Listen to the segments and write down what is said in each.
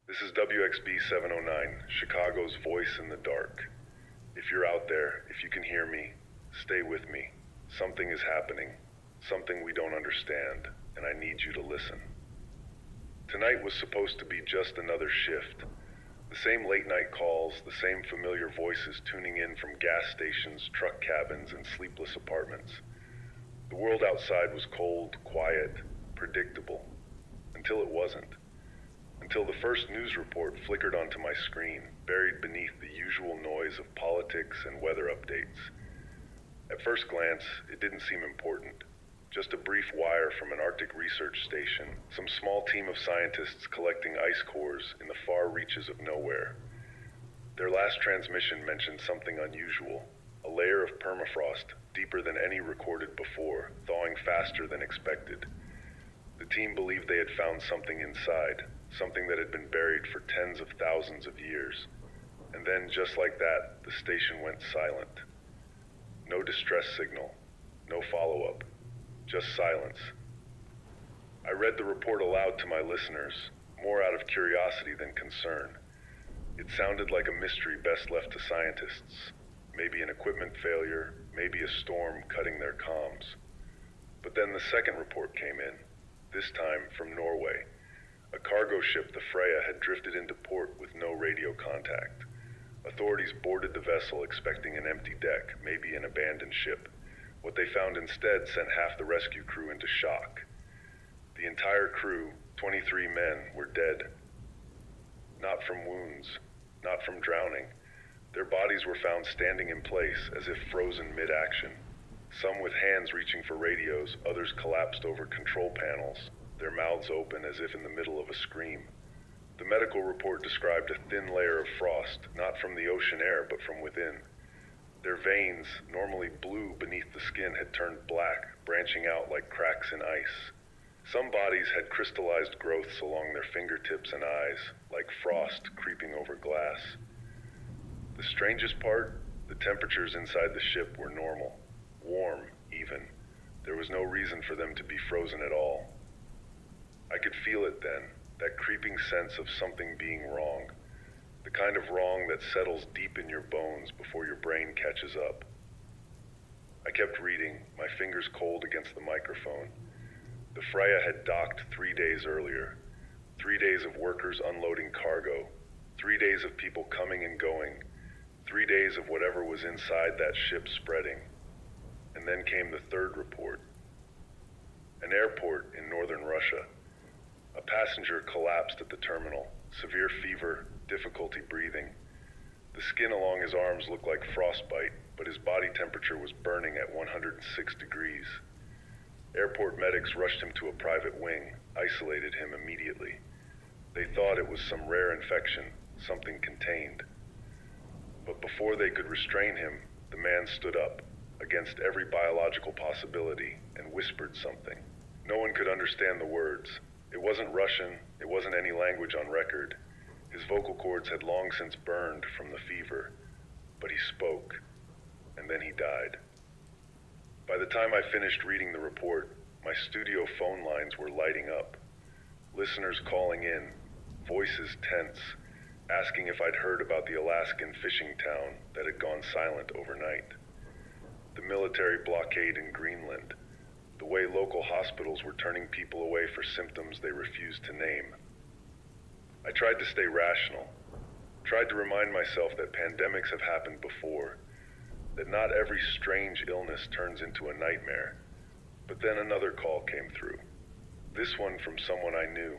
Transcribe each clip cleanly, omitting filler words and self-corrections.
This is WXB 709, Chicago's voice in the dark. If you're out there, if you can hear me, stay with me. Something is happening, something we don't understand, and I need you to listen. Tonight was supposed to be just another shift. The same late night calls, the same familiar voices tuning in from gas stations, truck cabins, and sleepless apartments. The world outside was cold, quiet, predictable, until it wasn't. Until the first news report flickered onto my screen, buried beneath the usual noise of politics and weather updates. At first glance, it didn't seem important. Just a brief wire from an Arctic research station, some small team of scientists collecting ice cores in the far reaches of nowhere. Their last transmission mentioned something unusual, a layer of permafrost deeper than any recorded before, thawing faster than expected. The team believed they had found something inside, something that had been buried for tens of thousands of years. And then, just like that, the station went silent. No distress signal, no follow-up, just silence. I read the report aloud to my listeners, more out of curiosity than concern. It sounded like a mystery best left to scientists. Maybe an equipment failure, maybe a storm cutting their comms. But then the second report came in, this time from Norway. A cargo ship, the Freya, had drifted into port with no radio contact. Authorities boarded the vessel expecting an empty deck, maybe an abandoned ship. What they found instead sent half the rescue crew into shock. The entire crew, 23 men, were dead. Not from wounds, not from drowning. Their bodies were found standing in place as if frozen mid-action. Some with hands reaching for radios, others collapsed over control panels, their mouths open as if in the middle of a scream. The medical report described a thin layer of frost, not from the ocean air, but from within. Their veins, normally blue beneath the skin, had turned black, branching out like cracks in ice. Some bodies had crystallized growths along their fingertips and eyes, like frost creeping over glass. The strangest part, the temperatures inside the ship were normal, warm even. There was no reason for them to be frozen at all. I could feel it then, that creeping sense of something being wrong. The kind of wrong that settles deep in your bones before your brain catches up. I kept reading, my fingers cold against the microphone. The Freya had docked 3 days earlier. 3 days of workers unloading cargo. 3 days of people coming and going. 3 days of whatever was inside that ship spreading. And then came the third report. An airport in northern Russia. A passenger collapsed at the terminal, severe fever, difficulty breathing. The skin along his arms looked like frostbite, but his body temperature was burning at 106 degrees. Airport medics rushed him to a private wing, isolated him immediately. They thought it was some rare infection, something contained. But before they could restrain him, the man stood up, against every biological possibility, and whispered something. No one could understand the words. It wasn't Russian, it wasn't any language on record. His vocal cords had long since burned from the fever, but he spoke, and then he died. By the time I finished reading the report, my studio phone lines were lighting up. Listeners calling in, voices tense, asking if I'd heard about the Alaskan fishing town that had gone silent overnight. The military blockade in Greenland, the way local hospitals were turning people away for symptoms they refused to name. I tried to stay rational, tried to remind myself that pandemics have happened before, that not every strange illness turns into a nightmare. But then another call came through, this one from someone I knew.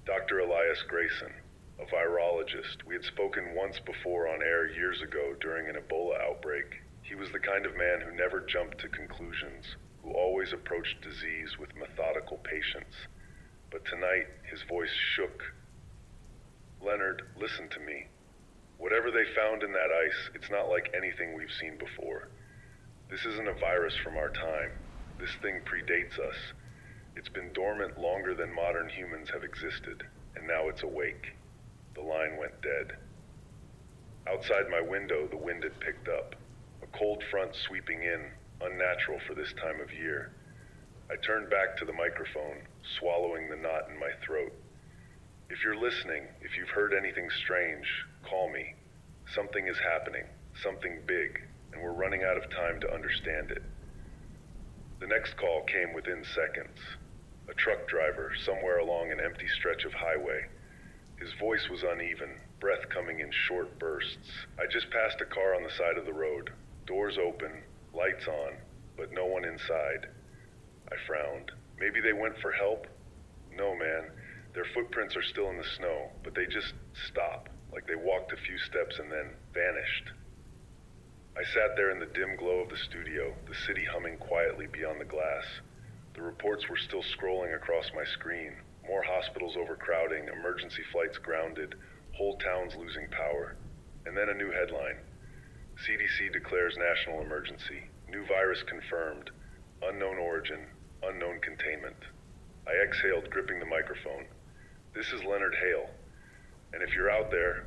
Dr. Elias Grayson, a virologist. We had spoken once before on air years ago during an Ebola outbreak. He was the kind of man who never jumped to conclusions, who always approached disease with methodical patience. But tonight, his voice shook. Leonard, listen to me. Whatever they found in that ice, it's not like anything we've seen before. This isn't a virus from our time. This thing predates us. It's been dormant longer than modern humans have existed, and now it's awake. The line went dead. Outside my window, the wind had picked up. A cold front sweeping in, unnatural for this time of year. I turned back to the microphone, swallowing the knot in my throat. If you're listening, if you've heard anything strange, call me. Something is happening, something big, and we're running out of time to understand it. The next call came within seconds. A truck driver somewhere along an empty stretch of highway. His voice was uneven, breath coming in short bursts. I just passed a car on the side of the road. Doors open, lights on, but no one inside. I frowned. Maybe they went for help? No, man. Their footprints are still in the snow, but they just stop, like they walked a few steps and then vanished. I sat there in the dim glow of the studio, the city humming quietly beyond the glass. The reports were still scrolling across my screen. More hospitals overcrowding, emergency flights grounded, whole towns losing power. And then a new headline. CDC declares national emergency. New virus confirmed. Unknown origin, unknown containment. I exhaled, gripping the microphone. This is Leonard Hale. And if you're out there,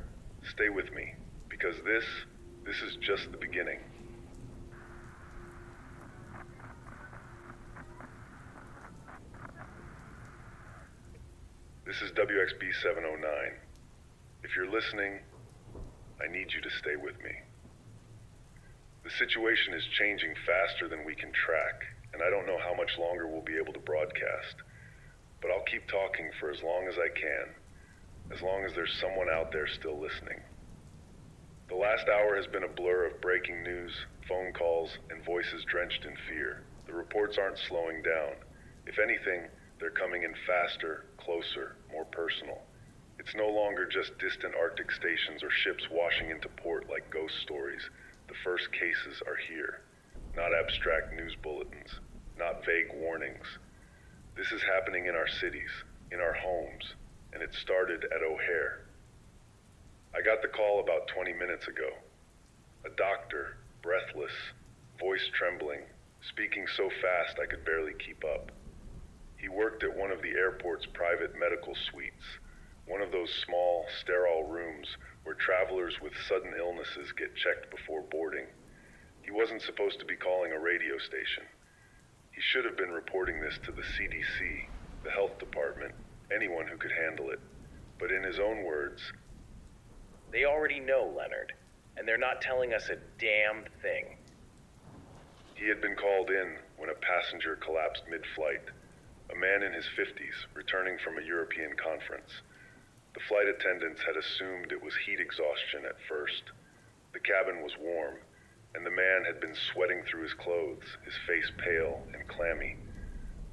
stay with me, because this is just the beginning. This is WXB 709. If you're listening, I need you to stay with me. The situation is changing faster than we can track, and I don't know how much longer we'll be able to broadcast. But I'll keep talking for as long as I can, as long as there's someone out there still listening. The last hour has been a blur of breaking news, phone calls, and voices drenched in fear. The reports aren't slowing down. If anything, they're coming in faster, closer, more personal. It's no longer just distant Arctic stations or ships washing into port like ghost stories. The first cases are here. Not abstract news bulletins, not vague warnings. This is happening in our cities, in our homes, and it started at O'Hare. I got the call about 20 minutes ago. A doctor, breathless, voice trembling, speaking so fast I could barely keep up. He worked at one of the airport's private medical suites, one of those small, sterile rooms where travelers with sudden illnesses get checked before boarding. He wasn't supposed to be calling a radio station. He should have been reporting this to the CDC, the health department, anyone who could handle it. But in his own words, "They already know, Leonard, and they're not telling us a damn thing." He had been called in when a passenger collapsed mid-flight. A man in his 50s, returning from a European conference. The flight attendants had assumed it was heat exhaustion at first. The cabin was warm, and the man had been sweating through his clothes, his face pale and clammy.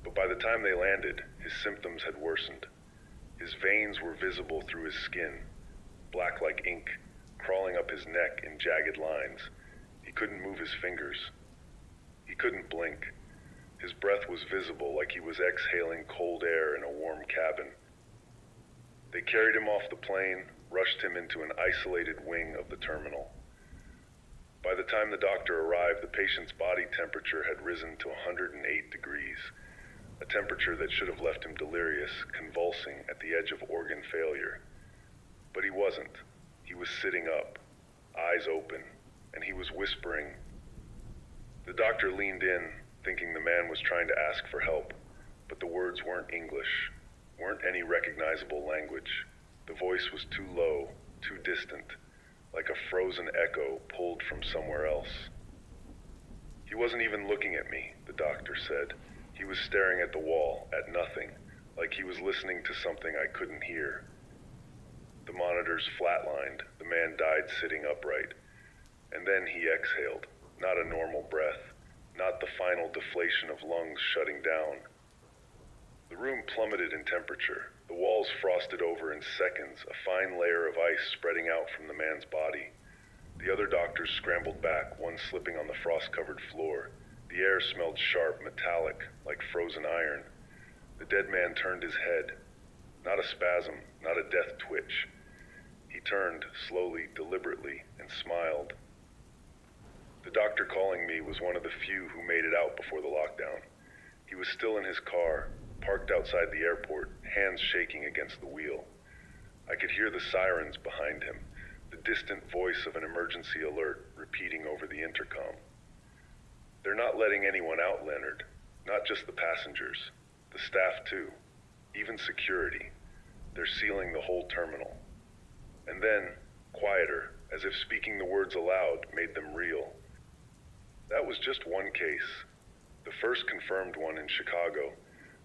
But by the time they landed, his symptoms had worsened. His veins were visible through his skin, black like ink, crawling up his neck in jagged lines. He couldn't move his fingers. He couldn't blink. His breath was visible, like he was exhaling cold air in a warm cabin. They carried him off the plane, rushed him into an isolated wing of the terminal. By the time the doctor arrived, the patient's body temperature had risen to 108 degrees, a temperature that should have left him delirious, convulsing at the edge of organ failure. But he wasn't. He was sitting up, eyes open, and he was whispering. The doctor leaned in, thinking the man was trying to ask for help, but the words weren't English, weren't any recognizable language. The voice was too low, too distant, like a frozen echo pulled from somewhere else. He wasn't even looking at me, the doctor said. He was staring at the wall, at nothing, like he was listening to something I couldn't hear. The monitors flatlined, the man died sitting upright, and then he exhaled, not a normal breath. Not the final deflation of lungs shutting down. The room plummeted in temperature. The walls frosted over in seconds, a fine layer of ice spreading out from the man's body. The other doctors scrambled back, one slipping on the frost-covered floor. The air smelled sharp, metallic, like frozen iron. The dead man turned his head. Not a spasm, not a death twitch. He turned, slowly, deliberately, and smiled. The doctor calling me was one of the few who made it out before the lockdown. He was still in his car, parked outside the airport, hands shaking against the wheel. I could hear the sirens behind him, the distant voice of an emergency alert repeating over the intercom. They're not letting anyone out, Leonard. Not just the passengers. The staff too. Even security. They're sealing the whole terminal. And then, quieter, as if speaking the words aloud made them real. That was just one case, the first confirmed one in Chicago,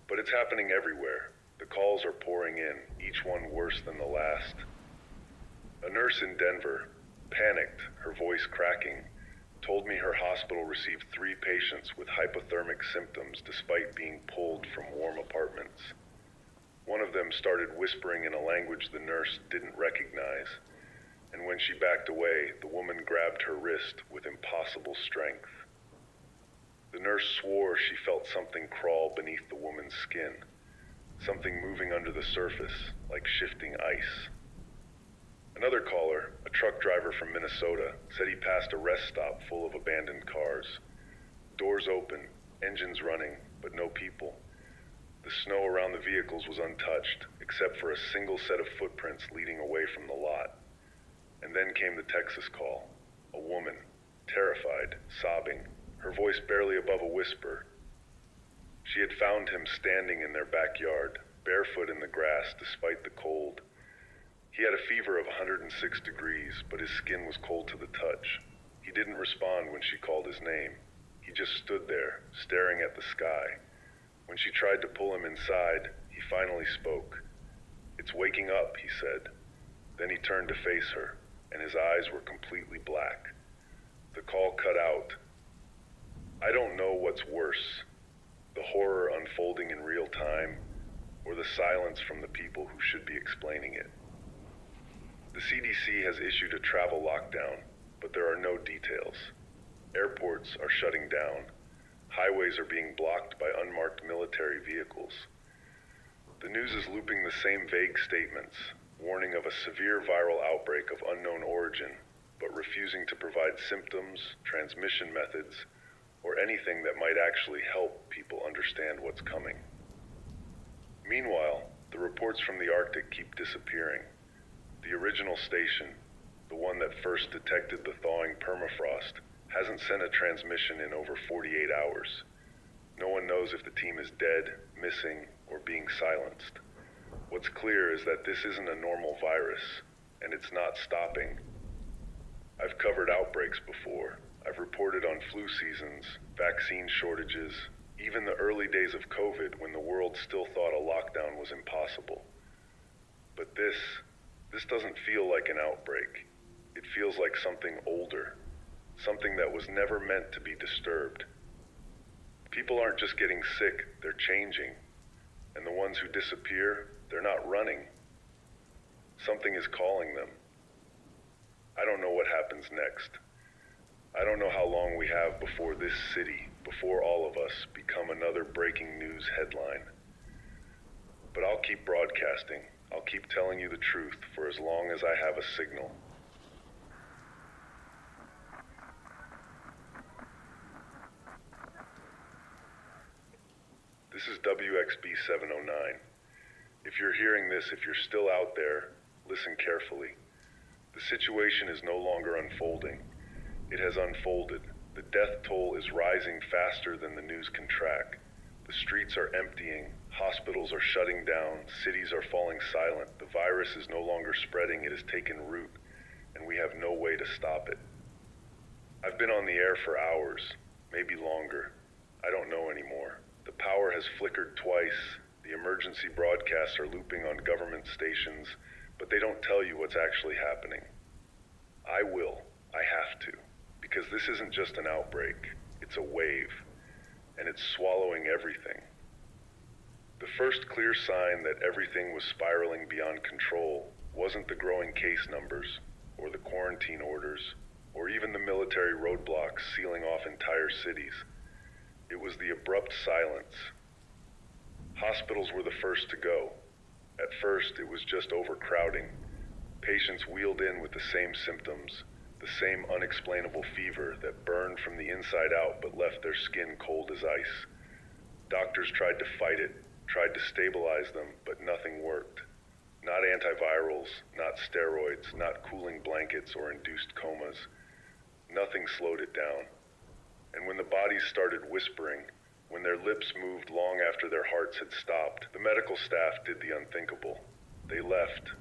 but it's happening everywhere. The calls are pouring in, each one worse than the last. A nurse in Denver, panicked, her voice cracking, told me her hospital received 3 patients with hypothermic symptoms despite being pulled from warm apartments. One of them started whispering in a language the nurse didn't recognize, and when she backed away, the woman grabbed her wrist with impossible strength. The nurse swore she felt something crawl beneath the woman's skin, something moving under the surface, like shifting ice. Another caller, a truck driver from Minnesota, said he passed a rest stop full of abandoned cars. Doors open, engines running, but no people. The snow around the vehicles was untouched, except for a single set of footprints leading away from the lot. And then came the Texas call. A woman, terrified, sobbing, her voice barely above a whisper. She had found him standing in their backyard, barefoot in the grass despite the cold. He had a fever of 106 degrees, but his skin was cold to the touch. He didn't respond when she called his name. He just stood there, staring at the sky. When she tried to pull him inside, he finally spoke. "It's waking up," he said. Then he turned to face her, and his eyes were completely black. The call cut out. I don't know what's worse, the horror unfolding in real time, or the silence from the people who should be explaining it. The CDC has issued a travel lockdown, but there are no details. Airports are shutting down. Highways are being blocked by unmarked military vehicles. The news is looping the same vague statements, warning of a severe viral outbreak of unknown origin, but refusing to provide symptoms, transmission methods, or anything that might actually help people understand what's coming. Meanwhile, the reports from the Arctic keep disappearing. The original station, the one that first detected the thawing permafrost, hasn't sent a transmission in over 48 hours. No one knows if the team is dead, missing, or being silenced. What's clear is that this isn't a normal virus, and it's not stopping. I've covered outbreaks before. I've reported on flu seasons, vaccine shortages, even the early days of COVID when the world still thought a lockdown was impossible. But this doesn't feel like an outbreak. It feels like something older, something that was never meant to be disturbed. People aren't just getting sick, they're changing. And the ones who disappear, they're not running. Something is calling them. I don't know what happens next. I don't know how long we have before this city, before all of us, become another breaking news headline. But I'll keep broadcasting. I'll keep telling you the truth for as long as I have a signal. This is WXB 709. If you're hearing this, if you're still out there, listen carefully. The situation is no longer unfolding. It has unfolded. The death toll is rising faster than the news can track. The streets are emptying, hospitals are shutting down, cities are falling silent. The virus is no longer spreading, it has taken root, and we have no way to stop it. I've been on the air for hours, maybe longer. I don't know anymore. The power has flickered twice. The emergency broadcasts are looping on government stations, but they don't tell you what's actually happening. I will. I have to. Because this isn't just an outbreak. It's a wave. And it's swallowing everything. The first clear sign that everything was spiraling beyond control wasn't the growing case numbers, or the quarantine orders, or even the military roadblocks sealing off entire cities. It was the abrupt silence. Hospitals were the first to go. At first, it was just overcrowding. Patients wheeled in with the same symptoms, the same unexplainable fever that burned from the inside out but left their skin cold as ice. Doctors tried to fight it, tried to stabilize them, but nothing worked. Not antivirals, not steroids, not cooling blankets or induced comas. Nothing slowed it down. And when the bodies started whispering, when their lips moved long after their hearts had stopped, the medical staff did the unthinkable. They left.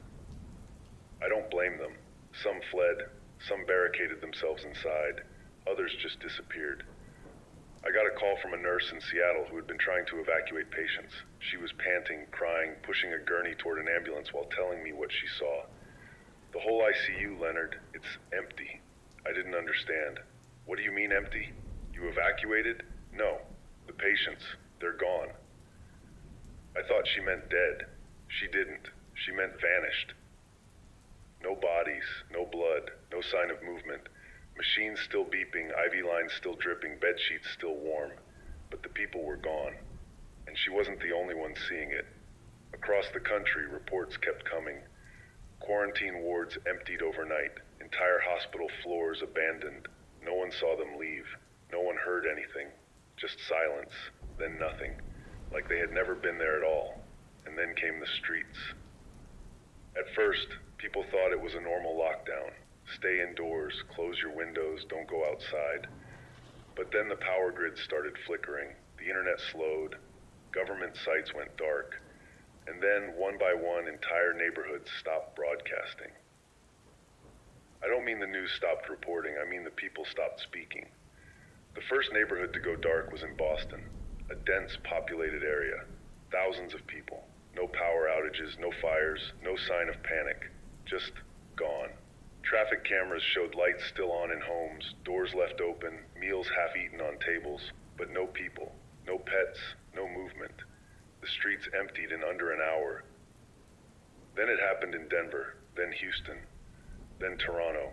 I don't blame them. Some fled, some barricaded themselves inside, others just disappeared. I got a call from a nurse in Seattle who had been trying to evacuate patients. She was panting, crying, pushing a gurney toward an ambulance while telling me what she saw. The whole ICU, Leonard, it's empty. I didn't understand. What do you mean empty? You evacuated? No. The patients, they're gone. I thought she meant dead. She didn't. She meant vanished. No bodies, no blood, no sign of movement. Machines still beeping, IV lines still dripping, bed sheets still warm. But the people were gone. And she wasn't the only one seeing it. Across the country, reports kept coming. Quarantine wards emptied overnight. Entire hospital floors abandoned. No one saw them leave. No one heard anything. Just silence, then nothing. Like they had never been there at all. And then came the streets. At first, people thought it was a normal lockdown. Stay indoors, close your windows, don't go outside. But then the power grid started flickering. The internet slowed. Government sites went dark. And then, one by one, entire neighborhoods stopped broadcasting. I don't mean the news stopped reporting, I mean the people stopped speaking. The first neighborhood to go dark was in Boston, a dense, populated area. Thousands of people. No power outages, no fires, no sign of panic. Just gone. Traffic cameras showed lights still on in homes, doors left open, meals half-eaten on tables, but no people, no pets, no movement. The streets emptied in under an hour. Then it happened in Denver, then Houston, then Toronto.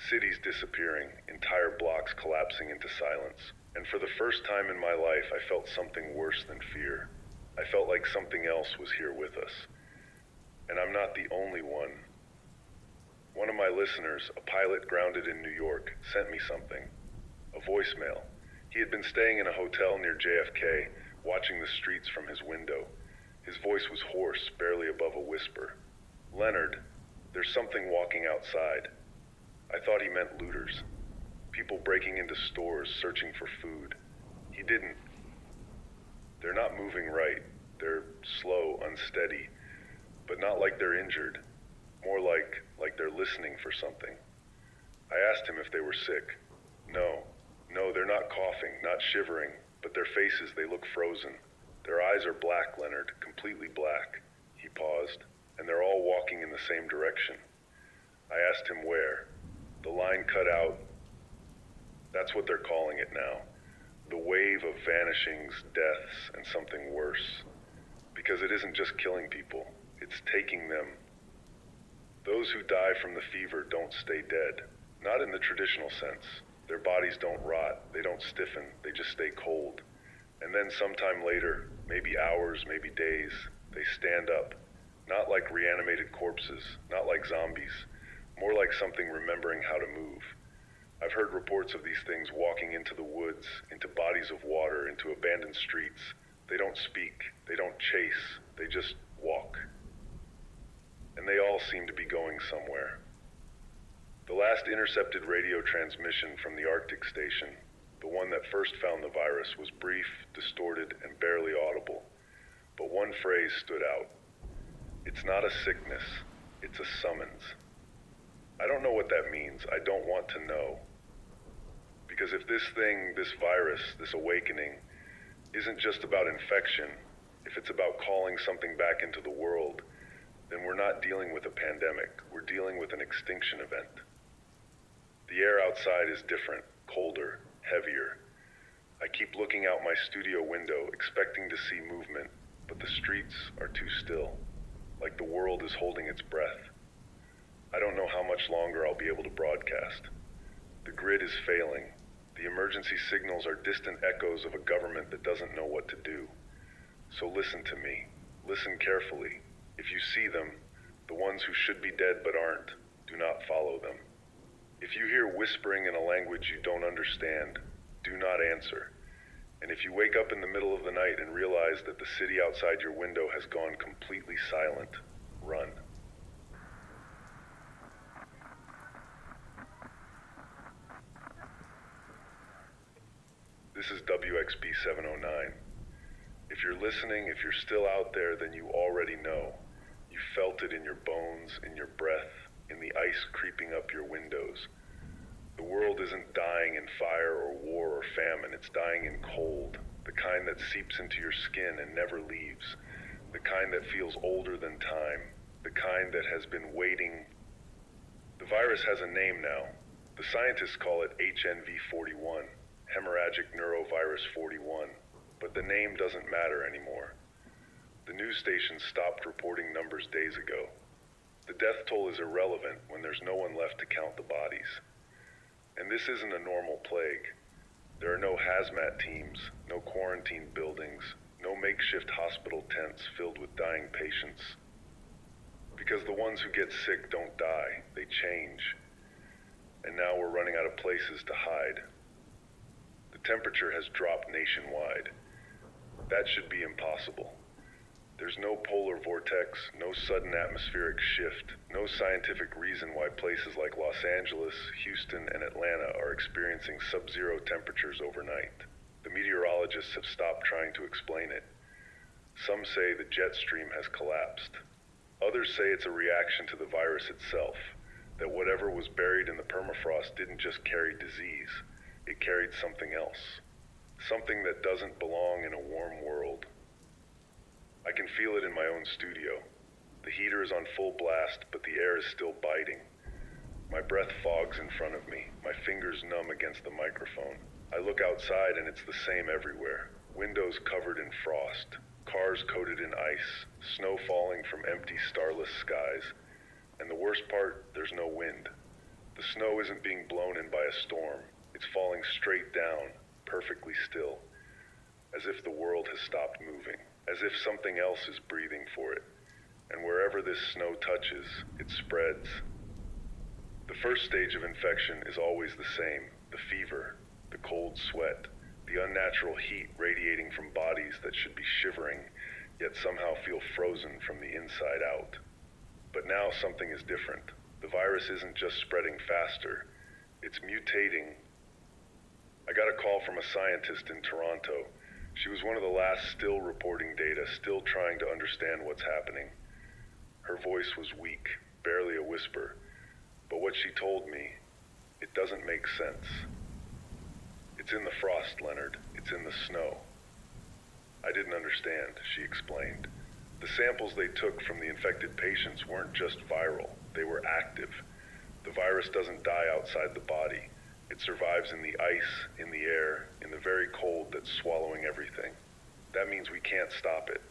Cities disappearing, entire blocks collapsing into silence. And for the first time in my life, I felt something worse than fear. I felt like something else was here with us. And I'm not the only one. One of my listeners, a pilot grounded in New York, sent me something. A voicemail. He had been staying in a hotel near JFK, watching the streets from his window. His voice was hoarse, barely above a whisper. Leonard, there's something walking outside. I thought he meant looters. People breaking into stores, searching for food. He didn't. They're not moving right. They're slow, unsteady, but not like they're injured. More like they're listening for something. I asked him if they were sick. No, they're not coughing, not shivering, but their faces, they look frozen. Their eyes are black, Leonard, completely black. He paused, and they're all walking in the same direction. I asked him where. The line cut out. That's what they're calling it now. The wave of vanishings, deaths, and something worse. Because it isn't just killing people, it's taking them. Those who die from the fever don't stay dead. Not in the traditional sense. Their bodies don't rot, they don't stiffen, they just stay cold. And then sometime later, maybe hours, maybe days, they stand up. Not like reanimated corpses, not like zombies. More like something remembering how to move. I've heard reports of these things walking into the woods, into bodies of water, into abandoned streets. They don't speak, they don't chase, they just walk. And they all seem to be going somewhere. The last intercepted radio transmission from the Arctic station, the one that first found the virus, was brief, distorted, and barely audible. But one phrase stood out. It's not a sickness, it's a summons. I don't know what that means. I don't want to know. Because if this thing, this virus, this awakening, isn't just about infection, if it's about calling something back into the world, then we're not dealing with a pandemic. We're dealing with an extinction event. The air outside is different, colder, heavier. I keep looking out my studio window, expecting to see movement, but the streets are too still, like the world is holding its breath. I don't know how much longer I'll be able to broadcast. The grid is failing. The emergency signals are distant echoes of a government that doesn't know what to do. So listen to me. Listen carefully. If you see them, the ones who should be dead but aren't, do not follow them. If you hear whispering in a language you don't understand, do not answer. And if you wake up in the middle of the night and realize that the city outside your window has gone completely silent, run. This is WXB 709. If you're listening, if you're still out there, then you already know. You felt it in your bones, in your breath, in the ice creeping up your windows. The world isn't dying in fire or war or famine, it's dying in cold, the kind that seeps into your skin and never leaves, the kind that feels older than time, the kind that has been waiting. The virus has a name now. The scientists call it HNV41, hemorrhagic neurovirus 41, but the name doesn't matter anymore. The news stations stopped reporting numbers days ago. The death toll is irrelevant when there's no one left to count the bodies. And this isn't a normal plague. There are no hazmat teams, no quarantine buildings, no makeshift hospital tents filled with dying patients. Because the ones who get sick don't die, they change. And now we're running out of places to hide. The temperature has dropped nationwide. That should be impossible. There's no polar vortex, no sudden atmospheric shift, no scientific reason why places like Los Angeles, Houston, and Atlanta are experiencing sub-zero temperatures overnight. The meteorologists have stopped trying to explain it. Some say the jet stream has collapsed. Others say it's a reaction to the virus itself, that whatever was buried in the permafrost didn't just carry disease, it carried something else. Something that doesn't belong in a warm world. I can feel it in my own studio. The heater is on full blast, but the air is still biting. My breath fogs in front of me, my fingers numb against the microphone. I look outside and it's the same everywhere. Windows covered in frost, cars coated in ice, snow falling from empty starless skies. And the worst part, there's no wind. The snow isn't being blown in by a storm. It's falling straight down, perfectly still, as if the world has stopped moving. As if something else is breathing for it, and wherever this snow touches, it spreads. The first stage of infection is always the same, the fever, the cold sweat, the unnatural heat radiating from bodies that should be shivering, yet somehow feel frozen from the inside out. But now something is different. The virus isn't just spreading faster, it's mutating. I got a call from a scientist in Toronto. She was one of the last still reporting data, still trying to understand what's happening. Her voice was weak, barely a whisper, but what she told me, it doesn't make sense. It's in the frost, Leonard. It's in the snow. I didn't understand, she explained. The samples they took from the infected patients weren't just viral, they were active. The virus doesn't die outside the body. It survives in the ice, in the air, in the very cold that's swallowing everything. That means we can't stop it.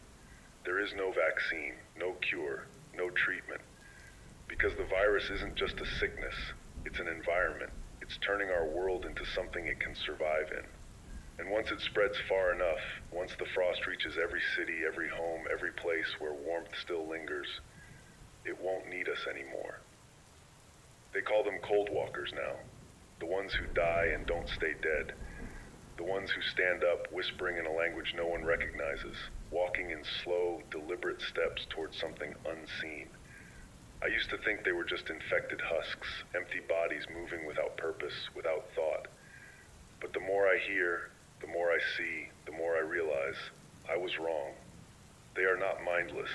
There is no vaccine, no cure, no treatment. Because the virus isn't just a sickness, it's an environment. It's turning our world into something it can survive in. And once it spreads far enough, once the frost reaches every city, every home, every place where warmth still lingers, it won't need us anymore. They call them cold walkers now. The ones who die and don't stay dead. The ones who stand up, whispering in a language no one recognizes, walking in slow, deliberate steps towards something unseen. I used to think they were just infected husks, empty bodies moving without purpose, without thought. But the more I hear, the more I see, the more I realize, I was wrong. They are not mindless.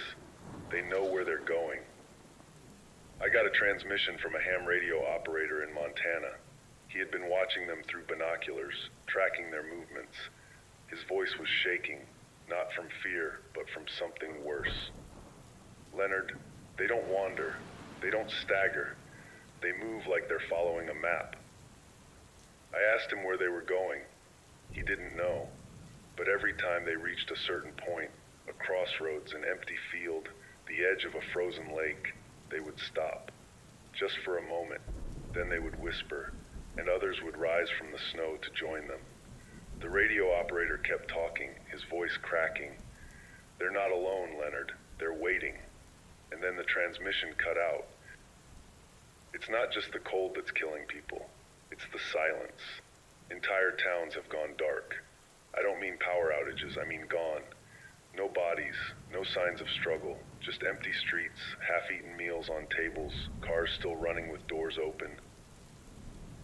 They know where they're going. I got a transmission from a ham radio operator in Montana. He had been watching them through binoculars, tracking their movements. His voice was shaking, not from fear, but from something worse. Leonard, they don't wander. They don't stagger. They move like they're following a map. I asked him where they were going. He didn't know. But every time they reached a certain point, a crossroads, an empty field, the edge of a frozen lake, they would stop. Just for a moment. Then they would whisper, and others would rise from the snow to join them. The radio operator kept talking, his voice cracking. They're not alone, Leonard. They're waiting. And then the transmission cut out. It's not just the cold that's killing people. It's the silence. Entire towns have gone dark. I don't mean power outages, I mean gone. No bodies, no signs of struggle, just empty streets, half-eaten meals on tables, cars still running with doors open.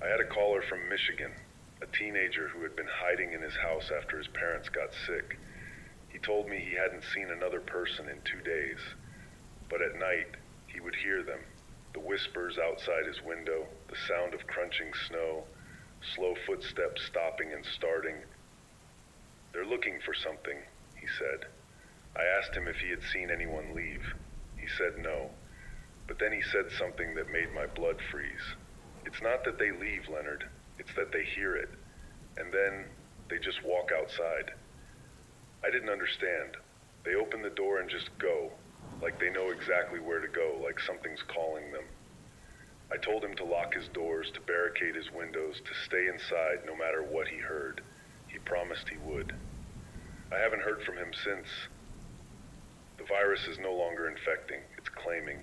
I had a caller from Michigan, a teenager who had been hiding in his house after his parents got sick. He told me he hadn't seen another person in 2 days. But at night, he would hear them. The whispers outside his window, the sound of crunching snow, slow footsteps stopping and starting. "They're looking for something," he said. I asked him if he had seen anyone leave. He said no. But then he said something that made my blood freeze. "It's not that they leave, Leonard. It's that they hear it. And then they just walk outside." I didn't understand. They open the door and just go, like they know exactly where to go, like something's calling them. I told him to lock his doors, to barricade his windows, to stay inside no matter what he heard. He promised he would. I haven't heard from him since. The virus is no longer infecting, it's claiming.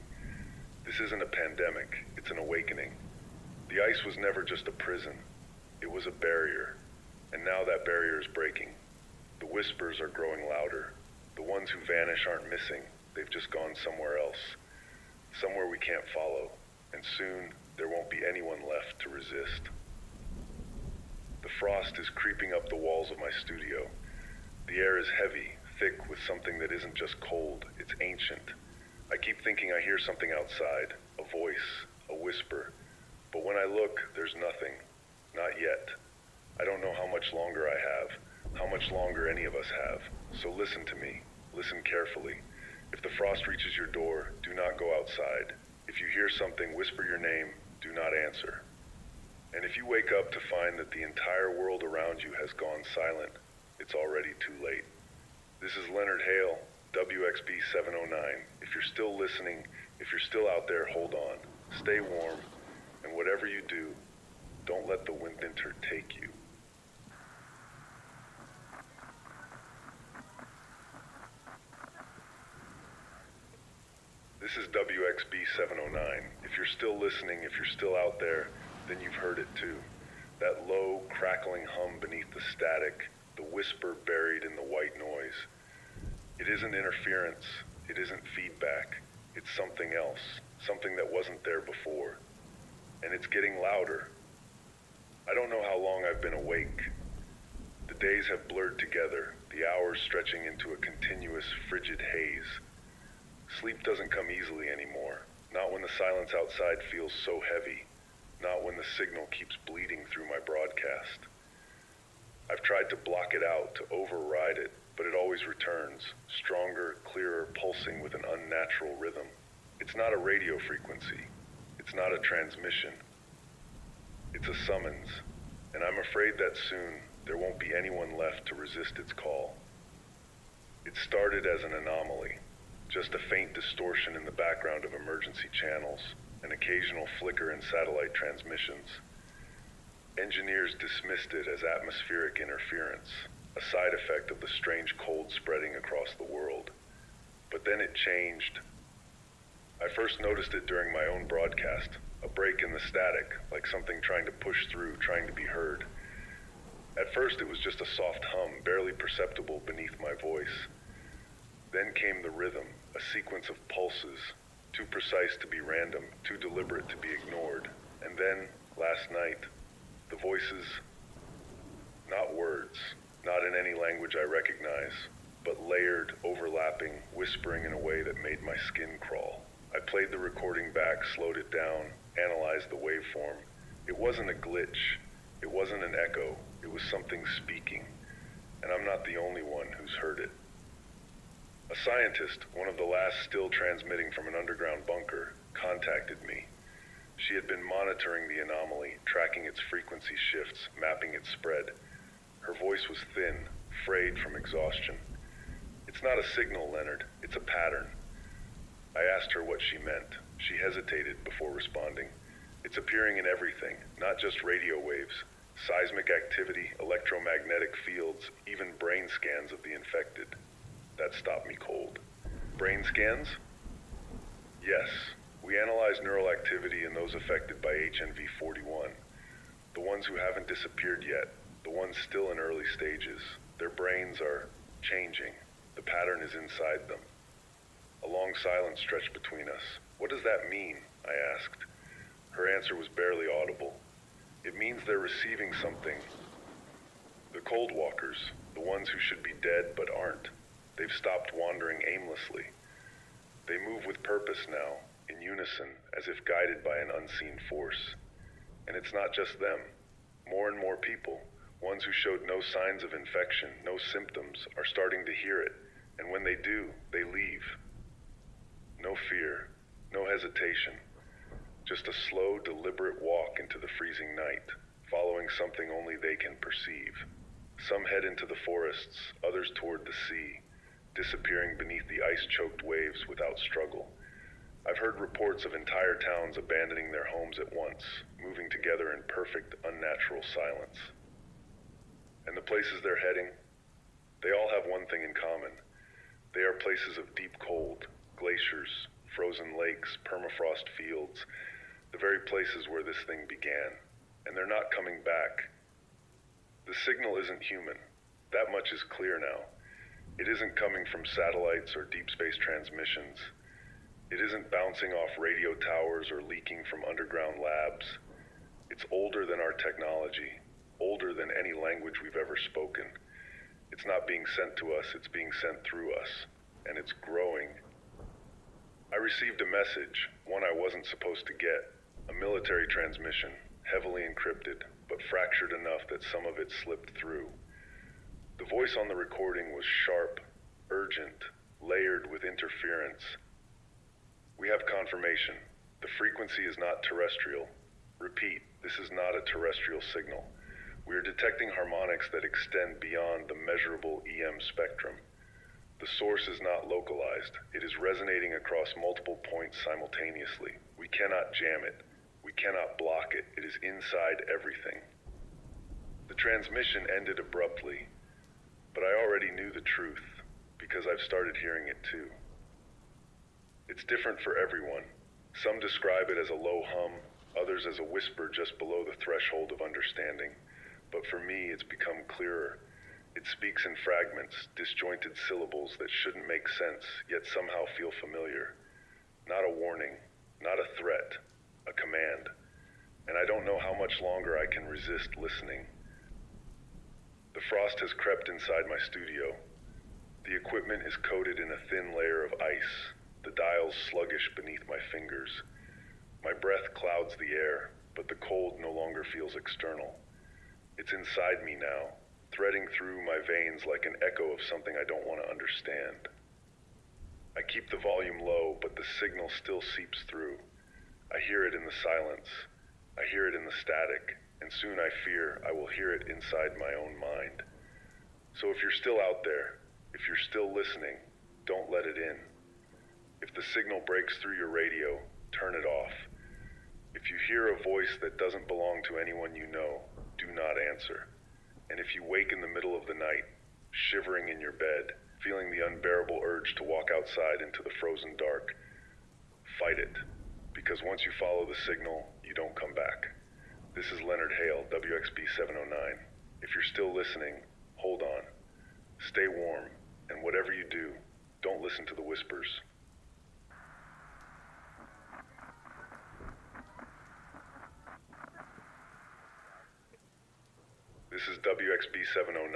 This isn't a pandemic, it's an awakening. The ice was never just a prison, it was a barrier. And now that barrier is breaking. The whispers are growing louder. The ones who vanish aren't missing, they've just gone somewhere else. Somewhere we can't follow. And soon, there won't be anyone left to resist. The frost is creeping up the walls of my studio. The air is heavy, thick with something that isn't just cold, it's ancient. I keep thinking I hear something outside, a voice, a whisper. But when I look, there's nothing. Not yet. I don't know how much longer I have, how much longer any of us have. So listen to me. Listen carefully. If the frost reaches your door, do not go outside. If you hear something, whisper your name. Do not answer. And if you wake up to find that the entire world around you has gone silent, it's already too late. This is Leonard Hale, WXB 709. If you're still listening, if you're still out there, hold on. Stay warm, and whatever you do, don't let the winter take you. This is WXB 709. If you're still listening, if you're still out there, then you've heard it too. That low, crackling hum beneath the static, the whisper buried in the white noise. It isn't interference, it isn't feedback. It's something else, something that wasn't there before. And it's getting louder. I don't know how long I've been awake. The days have blurred together, the hours stretching into a continuous, frigid haze. Sleep doesn't come easily anymore, not when the silence outside feels so heavy, not when the signal keeps bleeding through my broadcast. I've tried to block it out, to override it, but it always returns, stronger, clearer, pulsing with an unnatural rhythm. It's not a radio frequency. It's not a transmission. It's a summons, and I'm afraid that soon there won't be anyone left to resist its call. It started as an anomaly. Just a faint distortion in the background of emergency channels, an occasional flicker in satellite transmissions. Engineers dismissed it as atmospheric interference, a side effect of the strange cold spreading across the world. But then it changed. I first noticed it during my own broadcast, a break in the static, like something trying to push through, trying to be heard. At first it was just a soft hum, barely perceptible beneath my voice. Then came the rhythm, a sequence of pulses, too precise to be random, too deliberate to be ignored. And then, last night, the voices, not words, not in any language I recognize, but layered, overlapping, whispering in a way that made my skin crawl. I played the recording back, slowed it down, analyzed the waveform. It wasn't a glitch, it wasn't an echo, it was something speaking, and I'm not the only one who's heard it. A scientist, one of the last still transmitting from an underground bunker, contacted me. She had been monitoring the anomaly, tracking its frequency shifts, mapping its spread. Her voice was thin, frayed from exhaustion. "It's not a signal, Leonard. It's a pattern." I asked her what she meant. She hesitated before responding. "It's appearing in everything, not just radio waves. Seismic activity, electromagnetic fields, even brain scans of the infected." That stopped me cold. Brain scans? Yes. We analyze neural activity in those affected by HNV-41. The ones who haven't disappeared yet, the ones still in early stages. Their brains are changing. The pattern is inside them. A long silence stretched between us. "What does that mean?" I asked. Her answer was barely audible. "It means they're receiving something. The cold walkers, the ones who should be dead but aren't. They've stopped wandering aimlessly. They move with purpose now, in unison, as if guided by an unseen force. And it's not just them. More and more people, ones who showed no signs of infection, no symptoms, are starting to hear it. And when they do, they leave. No fear, no hesitation. Just a slow, deliberate walk into the freezing night, following something only they can perceive. Some head into the forests, others toward the sea, disappearing beneath the ice-choked waves without struggle. I've heard reports of entire towns abandoning their homes at once, moving together in perfect, unnatural silence. And the places they're heading, they all have one thing in common. They are places of deep cold, glaciers, frozen lakes, permafrost fields, the very places where this thing began. And they're not coming back. The signal isn't human. That much is clear now. It isn't coming from satellites or deep space transmissions. It isn't bouncing off radio towers or leaking from underground labs. It's older than our technology, older than any language we've ever spoken. It's not being sent to us, it's being sent through us, and it's growing. I received a message, one I wasn't supposed to get, a military transmission, heavily encrypted, but fractured enough that some of it slipped through. The voice on the recording was sharp, urgent, layered with interference. We have confirmation. The frequency is not terrestrial. Repeat, this is not a terrestrial signal. We are detecting harmonics that extend beyond the measurable EM spectrum. The source is not localized. It is resonating across multiple points simultaneously. We cannot jam it. We cannot block it. It is inside everything. The transmission ended abruptly, but I already knew the truth because I've started hearing it too. It's different for everyone. Some describe it as a low hum, others as a whisper just below the threshold of understanding. But for me, it's become clearer. It speaks in fragments, disjointed syllables that shouldn't make sense, yet somehow feel familiar. Not a warning, not a threat, a command. And I don't know how much longer I can resist listening. The frost has crept inside my studio. The equipment is coated in a thin layer of ice, the dials sluggish beneath my fingers. My breath clouds the air, but the cold no longer feels external. It's inside me now, threading through my veins like an echo of something I don't want to understand. I keep the volume low, but the signal still seeps through. I hear it in the silence. I hear it in the static, and soon I fear I will hear it inside my own mind. So if you're still out there, if you're still listening, don't let it in. If the signal breaks through your radio, turn it off. If you hear a voice that doesn't belong to anyone you know, do not answer. And if you wake in the middle of the night, shivering in your bed, feeling the unbearable urge to walk outside into the frozen dark, fight it. Because once you follow the signal, you don't come back. This is Leonard Hale, WXB 709. If you're still listening, hold on. Stay warm, and whatever you do, don't listen to the whispers. This is WXB 709.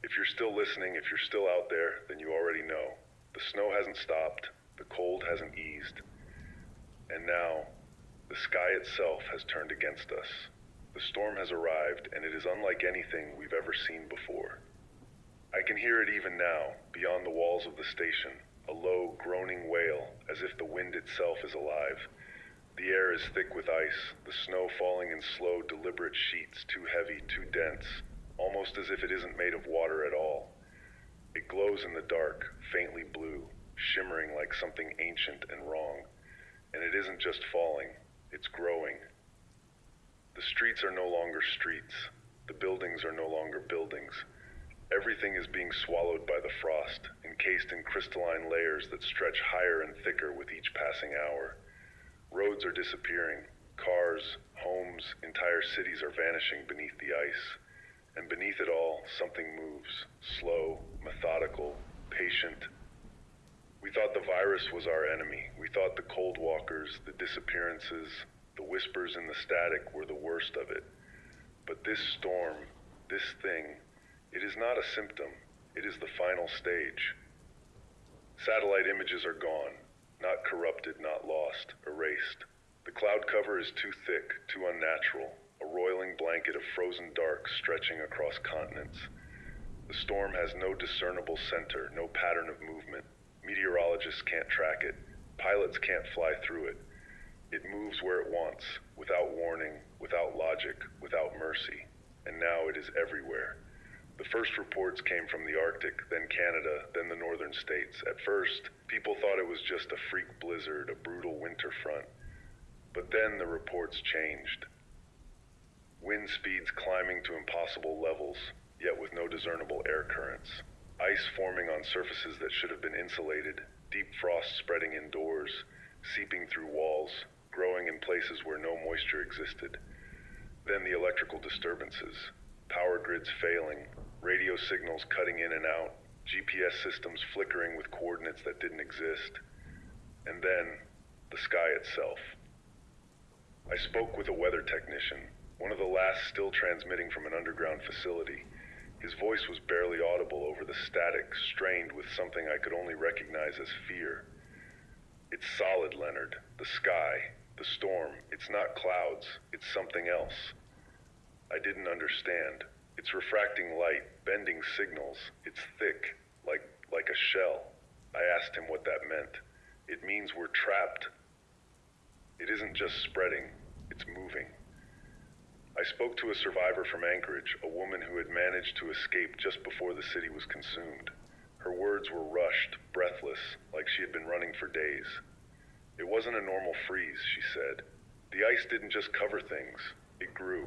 If you're still listening, if you're still out there, then you already know. The snow hasn't stopped, the cold hasn't eased, and now, the sky itself has turned against us. The storm has arrived, and it is unlike anything we've ever seen before. I can hear it even now, beyond the walls of the station, a low, groaning wail, as if the wind itself is alive. The air is thick with ice, the snow falling in slow, deliberate sheets, too heavy, too dense, almost as if it isn't made of water at all. It glows in the dark, faintly blue, shimmering like something ancient and wrong. And it isn't just falling, it's growing. The streets are no longer streets. The buildings are no longer buildings. Everything is being swallowed by the frost, encased in crystalline layers that stretch higher and thicker with each passing hour. Roads are disappearing. Cars, homes, entire cities are vanishing beneath the ice. And beneath it all, something moves, slow, methodical, patient. We thought the virus was our enemy. We thought the cold walkers, the disappearances, the whispers in the static were the worst of it. But this storm, this thing, it is not a symptom. It is the final stage. Satellite images are gone. Not corrupted, not lost, erased. The cloud cover is too thick, too unnatural, a roiling blanket of frozen dark stretching across continents. The storm has no discernible center, no pattern of movement. Meteorologists can't track it. Pilots can't fly through it. It moves where it wants, without warning, without logic, without mercy. And now it is everywhere. The first reports came from the Arctic, then Canada, then the northern states. At first, people thought it was just a freak blizzard, a brutal winter front. But then the reports changed. Wind speeds climbing to impossible levels, yet with no discernible air currents. Ice forming on surfaces that should have been insulated, deep frost spreading indoors, seeping through walls, growing in places where no moisture existed. Then the electrical disturbances, power grids failing, radio signals cutting in and out, GPS systems flickering with coordinates that didn't exist. And then, the sky itself. I spoke with a weather technician, one of the last still transmitting from an underground facility. His voice was barely audible over the static, strained with something I could only recognize as fear. It's solid, Leonard. The sky, the storm. It's not clouds. It's something else. I didn't understand. It's refracting light, bending signals. It's thick, like a shell. I asked him what that meant. It means we're trapped. It isn't just spreading, it's moving. I spoke to a survivor from Anchorage, a woman who had managed to escape just before the city was consumed. Her words were rushed, breathless, like she had been running for days. It wasn't a normal freeze, she said. The ice didn't just cover things, it grew.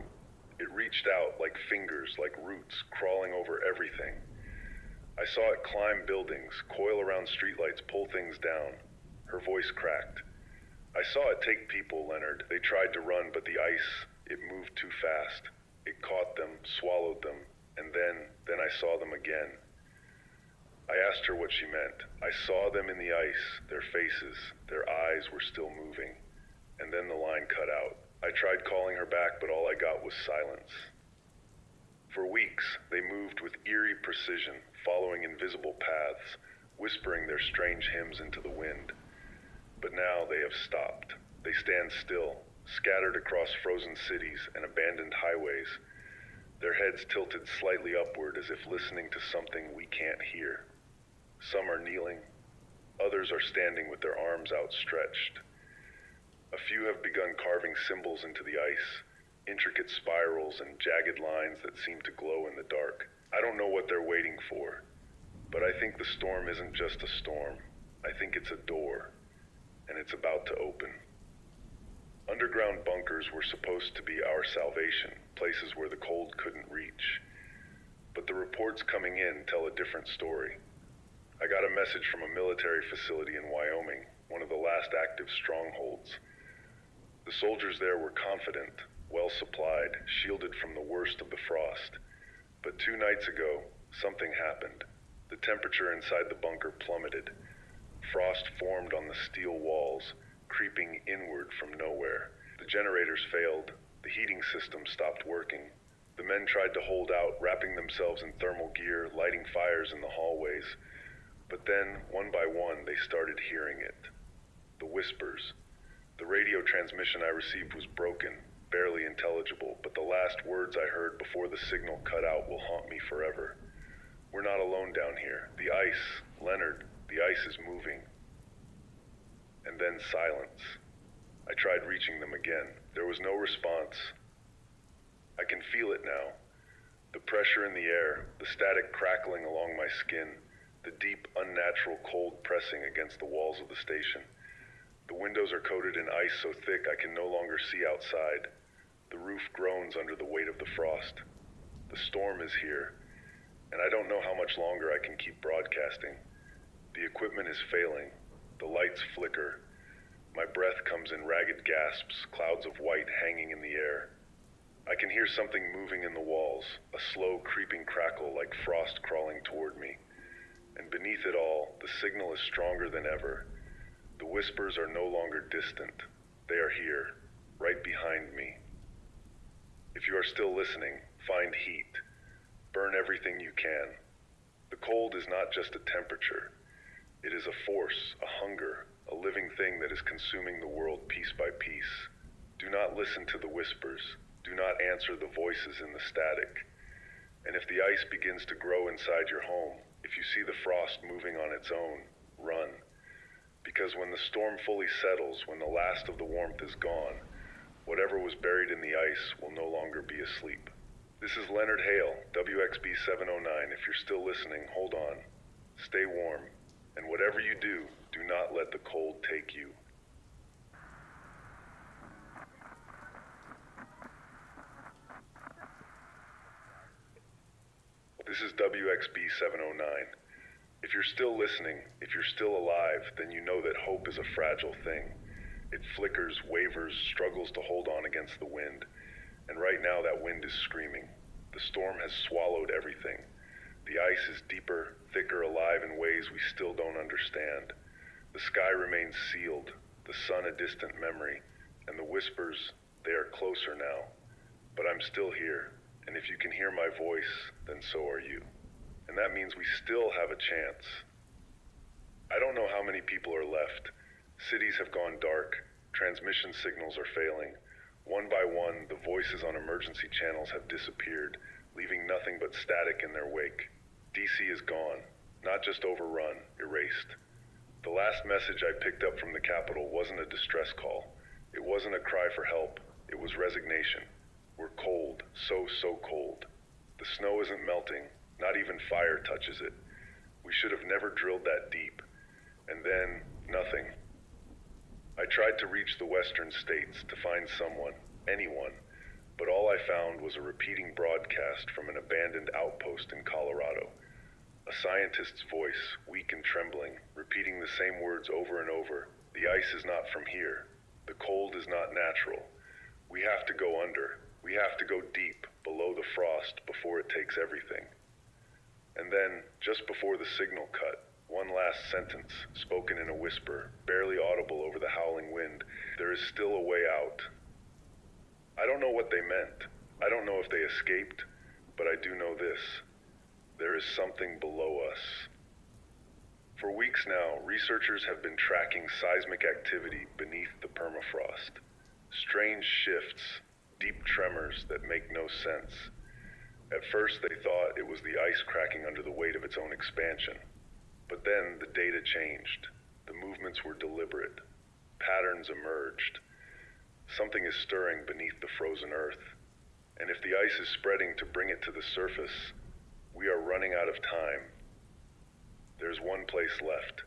It reached out like fingers, like roots, crawling over everything. I saw it climb buildings, coil around streetlights, pull things down. Her voice cracked. I saw it take people, Leonard. They tried to run, but the ice, it moved too fast. It caught them, swallowed them, and then I saw them again. I asked her what she meant. I saw them in the ice, their faces, their eyes were still moving. And then the line cut out. I tried calling her back, but all I got was silence. For weeks, they moved with eerie precision, following invisible paths, whispering their strange hymns into the wind. But now they have stopped. They stand still, scattered across frozen cities and abandoned highways, their heads tilted slightly upward as if listening to something we can't hear. Some are kneeling, others are standing with their arms outstretched. A few have begun carving symbols into the ice, intricate spirals and jagged lines that seem to glow in the dark. I don't know what they're waiting for, but I think the storm isn't just a storm. I think it's a door, and it's about to open. Underground bunkers were supposed to be our salvation, places where the cold couldn't reach. But the reports coming in tell a different story. I got a message from a military facility in Wyoming, one of the last active strongholds. The soldiers there were confident, well supplied, shielded from the worst of the frost. But 2 nights ago, something happened. The temperature inside the bunker plummeted. Frost formed on the steel walls, creeping inward from nowhere. The generators failed. The heating system stopped working. The men tried to hold out, wrapping themselves in thermal gear, lighting fires in the hallways. But then, one by one, they started hearing it. The whispers. The radio transmission I received was broken, barely intelligible, but the last words I heard before the signal cut out will haunt me forever. We're not alone down here. The ice, Leonard, the ice is moving. And then silence. I tried reaching them again. There was no response. I can feel it now. The pressure in the air, the static crackling along my skin, the deep, unnatural cold pressing against the walls of the station. The windows are coated in ice so thick I can no longer see outside. The roof groans under the weight of the frost. The storm is here, and I don't know how much longer I can keep broadcasting. The equipment is failing. The lights flicker. My breath comes in ragged gasps, clouds of white hanging in the air. I can hear something moving in the walls, a slow creeping crackle like frost crawling toward me. And beneath it all, the signal is stronger than ever. The whispers are no longer distant. They are here, right behind me. If you are still listening, find heat. Burn everything you can. The cold is not just a temperature. It is a force, a hunger, a living thing that is consuming the world piece by piece. Do not listen to the whispers. Do not answer the voices in the static. And if the ice begins to grow inside your home, if you see the frost moving on its own, run. Because when the storm fully settles, when the last of the warmth is gone, whatever was buried in the ice will no longer be asleep. This is Leonard Hale, WXB 709. If you're still listening, hold on. Stay warm. And whatever you do, do not let the cold take you. This is WXB 709. If you're still listening, if you're still alive, then you know that hope is a fragile thing. It flickers, wavers, struggles to hold on against the wind. And right now that wind is screaming. The storm has swallowed everything. The ice is deeper, thicker, alive in ways we still don't understand. The sky remains sealed, the sun a distant memory, and the whispers, they are closer now. But I'm still here, and if you can hear my voice, then so are you. And that means we still have a chance. I don't know how many people are left. Cities have gone dark, transmission signals are failing. One by one, the voices on emergency channels have disappeared, leaving nothing but static in their wake. DC is gone, not just overrun, erased. The last message I picked up from the Capitol wasn't a distress call. It wasn't a cry for help. It was resignation. We're cold, so cold. The snow isn't melting, not even fire touches it. We should have never drilled that deep. And then, nothing. I tried to reach the western states to find someone, anyone, but all I found was a repeating broadcast from an abandoned outpost in Colorado. A scientist's voice, weak and trembling, repeating the same words over and over. The ice is not from here. The cold is not natural. We have to go under. We have to go deep, below the frost, before it takes everything. And then, just before the signal cut, one last sentence, spoken in a whisper, barely audible over the howling wind. There is still a way out. I don't know what they meant. I don't know if they escaped, but I do know this. There is something below us. For weeks now, researchers have been tracking seismic activity beneath the permafrost. Strange shifts, deep tremors that make no sense. At first they thought it was the ice cracking under the weight of its own expansion. But then the data changed. The movements were deliberate. Patterns emerged. Something is stirring beneath the frozen earth. And if the ice is spreading to bring it to the surface, we are running out of time. There's one place left.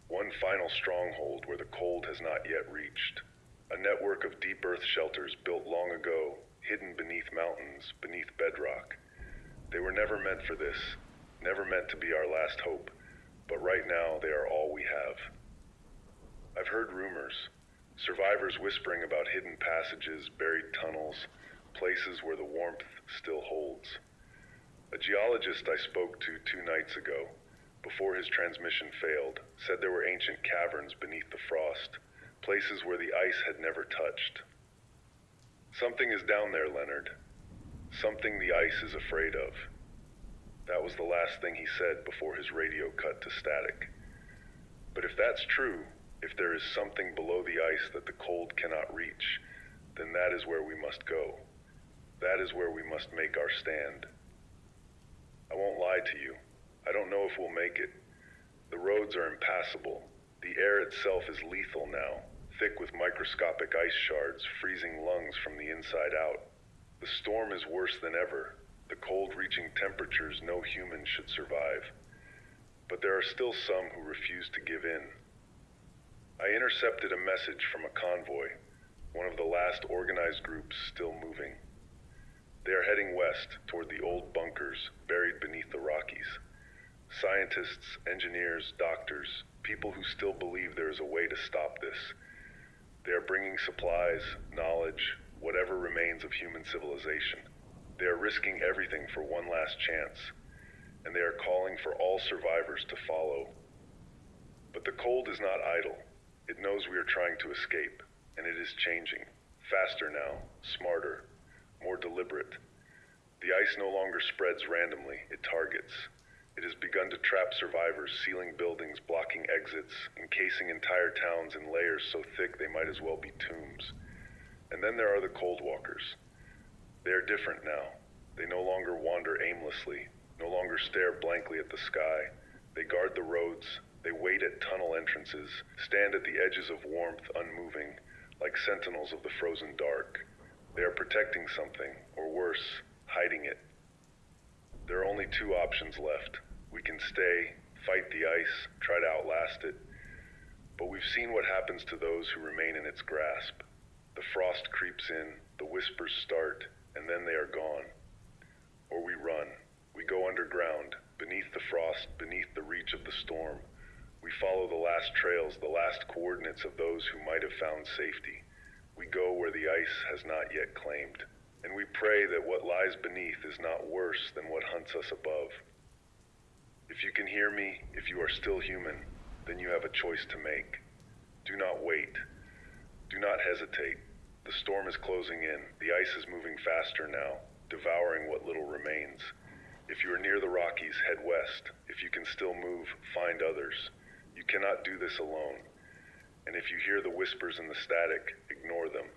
One final stronghold where the cold has not yet reached. A network of deep earth shelters built long ago, hidden beneath mountains, beneath bedrock. They were never meant for this, never meant to be our last hope. But right now, they are all we have. I've heard rumors, survivors whispering about hidden passages, buried tunnels, places where the warmth still holds. A geologist I spoke to 2 nights ago, before his transmission failed, said there were ancient caverns beneath the frost, places where the ice had never touched. Something is down there, Leonard. Something the ice is afraid of. That was the last thing he said before his radio cut to static. But if that's true, if there is something below the ice that the cold cannot reach, then that is where we must go. That is where we must make our stand. I won't lie to you. I don't know if we'll make it. The roads are impassable. The air itself is lethal now, thick with microscopic ice shards, freezing lungs from the inside out. The storm is worse than ever. The cold reaching temperatures no human should survive. But there are still some who refuse to give in. I intercepted a message from a convoy, one of the last organized groups still moving. They are heading west toward the old bunkers buried beneath the Rockies. Scientists, engineers, doctors, people who still believe there is a way to stop this. They are bringing supplies, knowledge, whatever remains of human civilization. They are risking everything for one last chance, and they are calling for all survivors to follow. But the cold is not idle. It knows we are trying to escape, and it is changing. Faster now, smarter, more deliberate. The ice no longer spreads randomly, it targets. It has begun to trap survivors, sealing buildings, blocking exits, encasing entire towns in layers so thick they might as well be tombs. And then there are the cold walkers. They are different now. They no longer wander aimlessly, no longer stare blankly at the sky. They guard the roads, they wait at tunnel entrances, stand at the edges of warmth, unmoving, like sentinels of the frozen dark. They are protecting something, or worse, hiding it. There are only two options left. We can stay, fight the ice, try to outlast it. But we've seen what happens to those who remain in its grasp. The frost creeps in, the whispers start, and then they are gone. Or we run. We go underground, beneath the frost, beneath the reach of the storm. We follow the last trails, the last coordinates of those who might have found safety. We go where the ice has not yet claimed. And we pray that what lies beneath is not worse than what hunts us above. If you can hear me, if you are still human, then you have a choice to make. Do not wait. Do not hesitate. The storm is closing in. The ice is moving faster now, devouring what little remains. If you are near the Rockies, head west. If you can still move, find others. You cannot do this alone. And if you hear the whispers and the static, ignore them.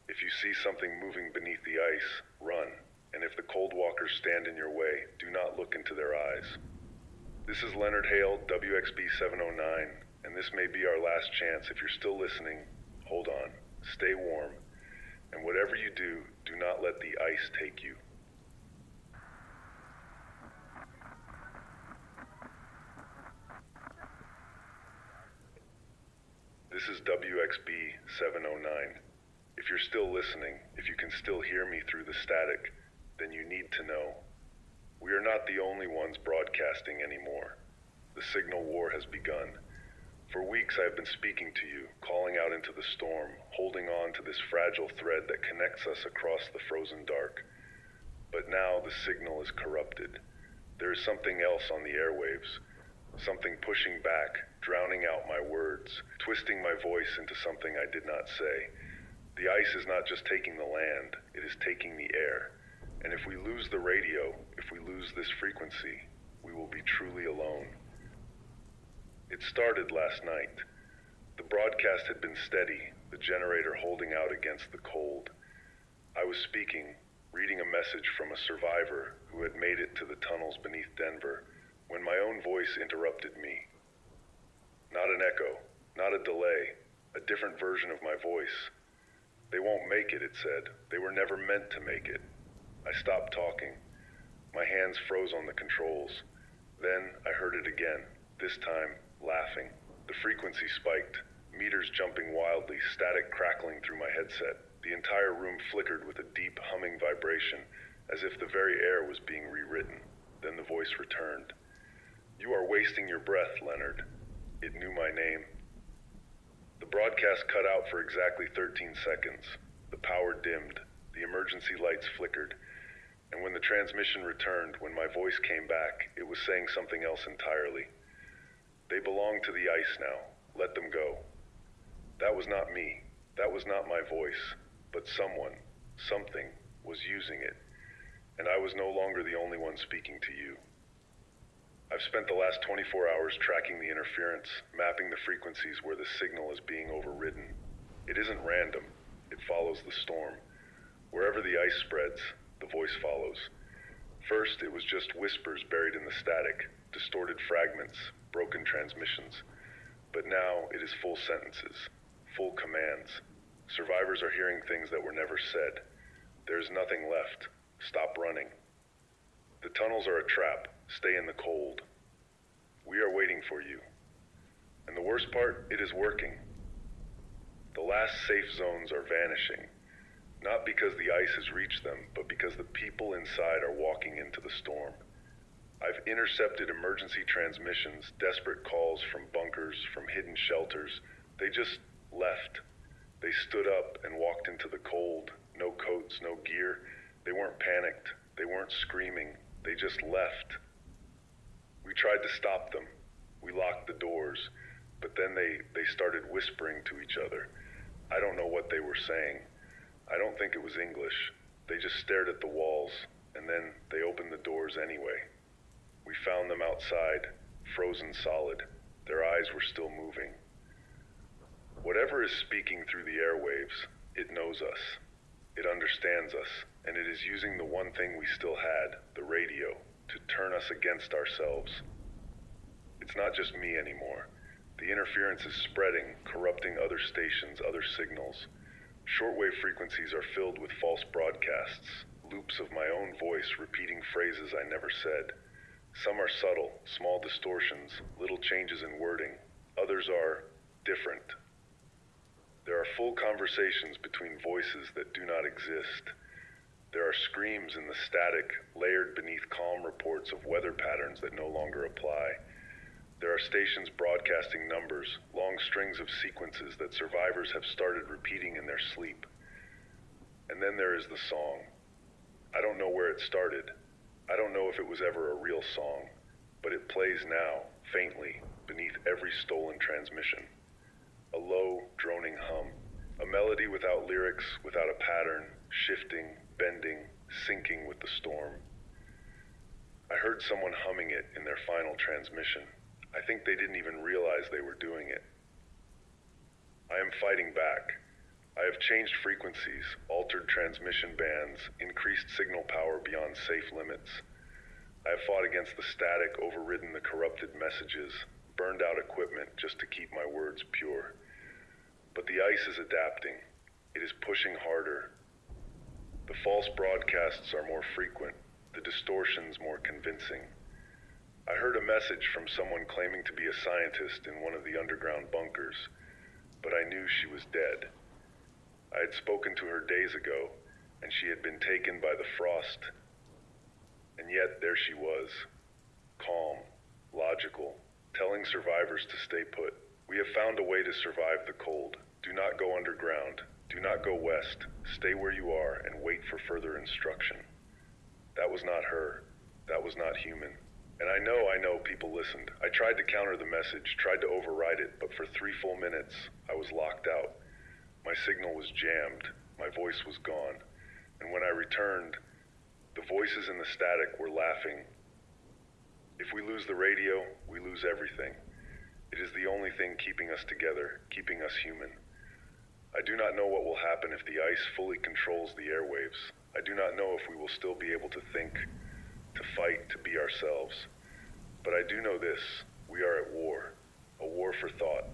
If you see something moving beneath the ice, run. And if the cold walkers stand in your way, do not look into their eyes. This is Leonard Hale, WXB 709, and this may be our last chance. If you're still listening, hold on, stay warm, and whatever you do, do not let the ice take you. This is WXB 709. If you're still listening, if you can still hear me through the static, then you need to know. We are not the only ones broadcasting anymore. The signal war has begun. For weeks I have been speaking to you, calling out into the storm, holding on to this fragile thread that connects us across the frozen dark. But now the signal is corrupted. There is something else on the airwaves, something pushing back, drowning out my words, twisting my voice into something I did not say. The ice is not just taking the land, it is taking the air. And if we lose the radio, if we lose this frequency, we will be truly alone. It started last night. The broadcast had been steady, the generator holding out against the cold. I was speaking, reading a message from a survivor who had made it to the tunnels beneath Denver, when my own voice interrupted me. Not an echo, not a delay, a different version of my voice. They won't make it, it said. They were never meant to make it. I stopped talking. My hands froze on the controls. Then I heard it again, this time laughing. The frequency spiked, meters jumping wildly, static crackling through my headset. The entire room flickered with a deep humming vibration, as if the very air was being rewritten. Then the voice returned. You are wasting your breath, Leonard. It knew my name. The broadcast cut out for exactly 13 seconds. The power dimmed. The emergency lights flickered. And when the transmission returned, when my voice came back, it was saying something else entirely. They belong to the ice now. Let them go. That was not me. That was not my voice. But someone, something, was using it. And I was no longer the only one speaking to you. I've spent the last 24 hours tracking the interference, mapping the frequencies where the signal is being overridden. It isn't random. It follows the storm. Wherever the ice spreads, the voice follows. First, it was just whispers buried in the static, distorted fragments, broken transmissions. But now it is full sentences, full commands. Survivors are hearing things that were never said. There is nothing left. Stop running. The tunnels are a trap. Stay in the cold. We are waiting for you. And the worst part, it is working. The last safe zones are vanishing. Not because the ice has reached them, but because the people inside are walking into the storm. I've intercepted emergency transmissions, desperate calls from bunkers, from hidden shelters. They just left. They stood up and walked into the cold. No coats, no gear. They weren't panicked. They weren't screaming. They just left. We tried to stop them. We locked the doors. But then they started whispering to each other. I don't know what they were saying. I don't think it was English. They just stared at the walls, and then they opened the doors anyway. We found them outside, frozen solid. Their eyes were still moving. Whatever is speaking through the airwaves, it knows us. It understands us, and it is using the one thing we still had, the radio, to turn us against ourselves. It's not just me anymore. The interference is spreading, corrupting other stations, other signals. Shortwave frequencies are filled with false broadcasts, loops of my own voice repeating phrases I never said. Some are subtle, small distortions, little changes in wording. Others are different. There are full conversations between voices that do not exist. There are screams in the static, layered beneath calm reports of weather patterns that no longer apply. There are stations broadcasting numbers, long strings of sequences that survivors have started repeating in their sleep. And then there is the song. I don't know where it started. I don't know if it was ever a real song, but it plays now, faintly, beneath every stolen transmission. A low, droning hum. A melody without lyrics, without a pattern, shifting, bending, sinking with the storm. I heard someone humming it in their final transmission. I think they didn't even realize they were doing it. I am fighting back. I have changed frequencies, altered transmission bands, increased signal power beyond safe limits. I have fought against the static, overridden the corrupted messages, burned out equipment just to keep my words pure. But the ice is adapting. It is pushing harder. The false broadcasts are more frequent, the distortions more convincing. I heard a message from someone claiming to be a scientist in one of the underground bunkers, but I knew she was dead. I had spoken to her days ago, and she had been taken by the frost. And yet there she was, calm, logical, telling survivors to stay put. We have found a way to survive the cold. Do not go underground. Do not go west. Stay where you are and wait for further instruction. That was not her. That was not human. And I know people listened. I tried to counter the message, tried to override it, but for 3 full minutes, I was locked out. My signal was jammed. My voice was gone. And when I returned, the voices in the static were laughing. If we lose the radio, we lose everything. It is the only thing keeping us together, keeping us human. I do not know what will happen if the ice fully controls the airwaves. I do not know if we will still be able to think, to fight, to be ourselves. But I do know this, we are at war. A war for thought.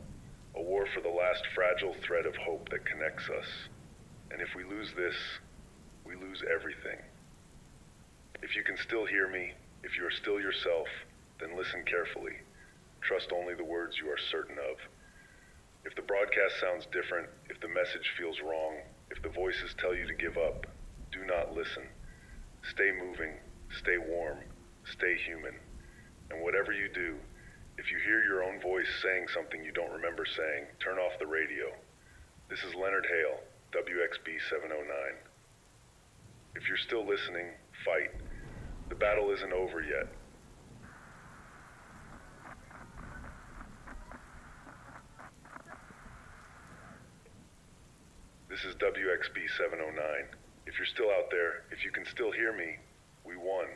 A war for the last fragile thread of hope that connects us. And if we lose this, we lose everything. If you can still hear me, if you are still yourself, then listen carefully. Trust only the words you are certain of. If the broadcast sounds different, if the message feels wrong, if the voices tell you to give up, do not listen. Stay moving, stay warm, stay human. And whatever you do, if you hear your own voice saying something you don't remember saying, turn off the radio. This is Leonard Hale, WXB 709. If you're still listening, fight. The battle isn't over yet. This is WXB 709. If you're still out there, if you can still hear me, we won.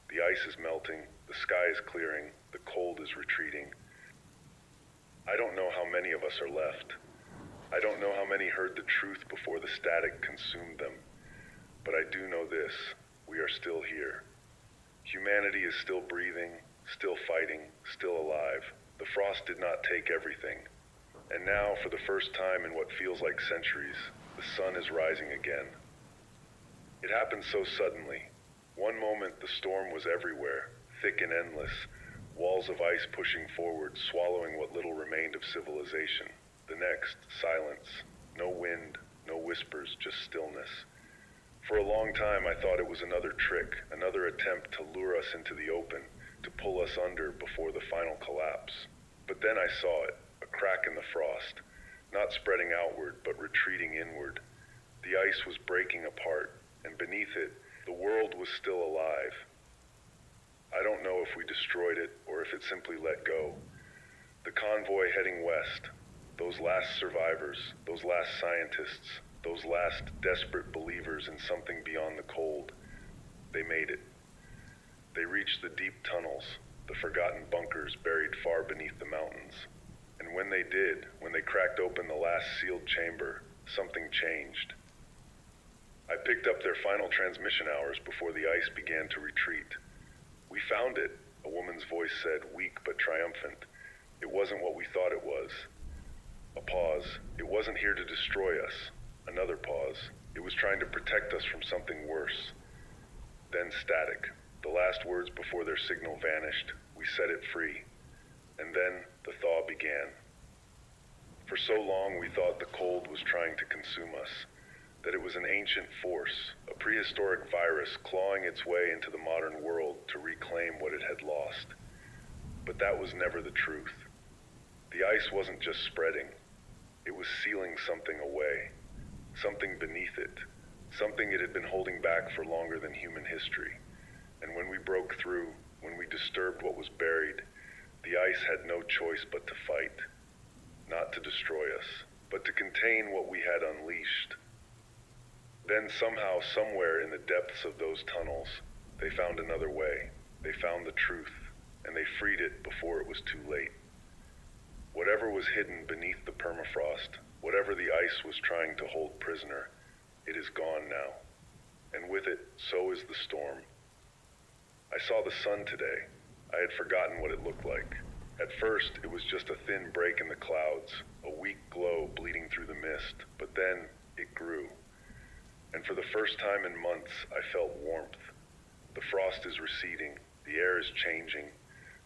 The ice is melting, the sky is clearing, the cold is retreating. I don't know how many of us are left. I don't know how many heard the truth before the static consumed them. But I do know this, we are still here. Humanity is still breathing, still fighting, still alive. The frost did not take everything. And now, for the first time in what feels like centuries, the sun is rising again. It happened so suddenly. One moment the storm was everywhere, thick and endless, walls of ice pushing forward, swallowing what little remained of civilization. The next, silence. No wind, no whispers, just stillness. For a long time I thought it was another trick, another attempt to lure us into the open, to pull us under before the final collapse. But then I saw it, a crack in the frost, not spreading outward, but retreating inward. The ice was breaking apart, and beneath it, the world was still alive. I don't know if we destroyed it, or if it simply let go. The convoy heading west, those last survivors, those last scientists, those last desperate believers in something beyond the cold, they made it. They reached the deep tunnels, the forgotten bunkers buried far beneath the mountains. And when they did, when they cracked open the last sealed chamber, something changed. I picked up their final transmission hours before the ice began to retreat. "We found it," a woman's voice said, weak but triumphant. "It wasn't what we thought it was." A pause. "It wasn't here to destroy us." Another pause. "It was trying to protect us from something worse." Then static. The last words before their signal vanished. We set it free. And then the thaw began. For so long we thought the cold was trying to consume us, that it was an ancient force, a prehistoric virus clawing its way into the modern world to reclaim what it had lost. But that was never the truth. The ice wasn't just spreading. It was sealing something away, something beneath it, something it had been holding back for longer than human history. And when we broke through, when we disturbed what was buried, the ice had no choice but to fight. Not to destroy us, but to contain what we had unleashed. Then somehow, somewhere in the depths of those tunnels, they found another way. They found the truth, and they freed it before it was too late. Whatever was hidden beneath the permafrost, whatever the ice was trying to hold prisoner, it is gone now. And with it, so is the storm. I saw the sun today. I had forgotten what it looked like. At first, it was just a thin break in the clouds, a weak glow bleeding through the mist, but then it grew. And for the first time in months, I felt warmth. The frost is receding, the air is changing.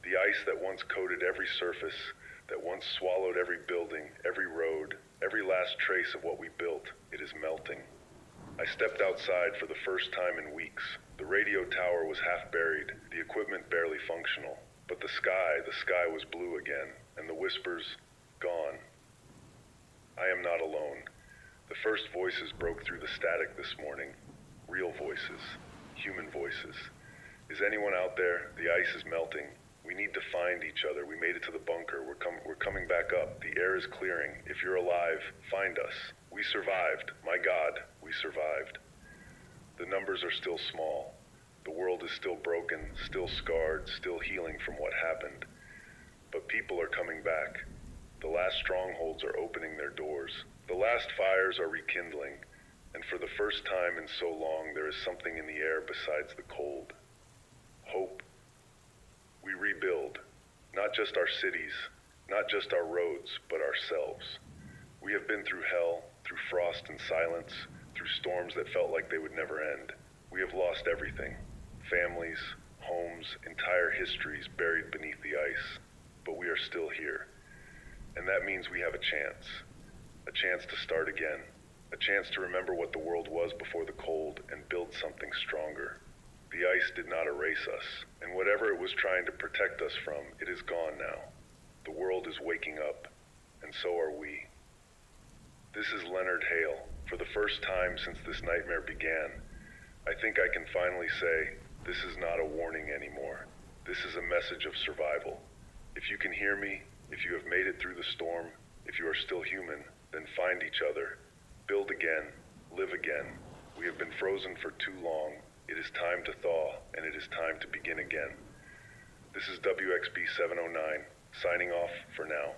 The ice that once coated every surface, that once swallowed every building, every road, every last trace of what we built, it is melting. I stepped outside for the first time in weeks. The radio tower was half buried, the equipment barely functional. But the sky was blue again, and the whispers, gone. I am not alone. The first voices broke through the static this morning. Real voices, human voices. Is anyone out there? The ice is melting. We need to find each other. We made it to the bunker. We're coming back up. The air is clearing. If you're alive, find us. We survived. My God, we survived. The numbers are still small. The world is still broken, still scarred, still healing from what happened. But people are coming back. The last strongholds are opening their doors. The last fires are rekindling. And for the first time in so long, there is something in the air besides the cold. Hope. We rebuild. Not just our cities, not just our roads, but ourselves. We have been through hell, through frost and silence, through storms that felt like they would never end. We have lost everything. Families, homes, entire histories buried beneath the ice. But we are still here. And that means we have a chance to start again, a chance to remember what the world was before the cold and build something stronger. The ice did not erase us, and whatever it was trying to protect us from, it is gone now. The world is waking up, and so are we. This is Leonard Hale. For the first time since this nightmare began, I think I can finally say, this is not a warning anymore. This is a message of survival. If you can hear me, if you have made it through the storm, if you are still human, then find each other. Build again. Live again. We have been frozen for too long. It is time to thaw, and it is time to begin again. This is WXB 709, signing off for now.